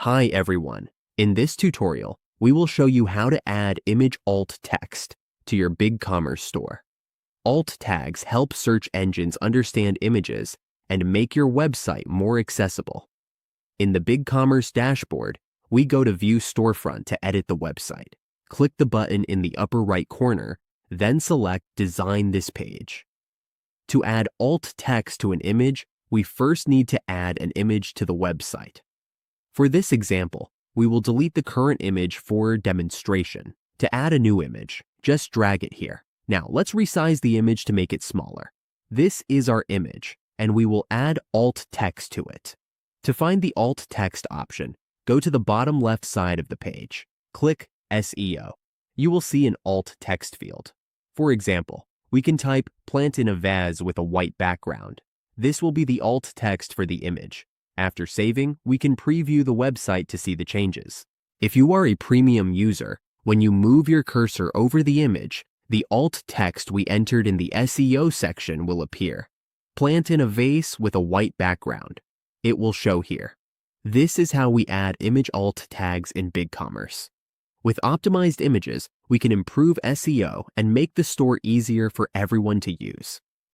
Hi everyone. In this tutorial, we will show you how to add image alt text to your Bigcommerce store. Alt tags help search engines understand images and make your website more accessible. In the Bigcommerce dashboard, we go to View Storefront to edit the website. Click the button in the upper right corner, then select Design this page. To add alt text to an image, we first need to add an image to the website. For this example, we will delete the current image for demonstration. To add a new image, just drag it here. Now, let's resize the image to make it smaller. This is our image, and we will add alt text to it. To find the alt text option, go to the bottom left side of the page. Click SEO. You will see an alt text field. For example, we can type "plant in a vase with a white background." This will be the alt text for the image. After saving, we can preview the website to see the changes. If you are a premium user, when you move your cursor over the image, the alt text we entered in the SEO section will appear. Plant in a vase with a white background. It will show here. This is how we add image alt tags in Bigcommerce. With optimized images, we can improve SEO and make the store easier for everyone to use.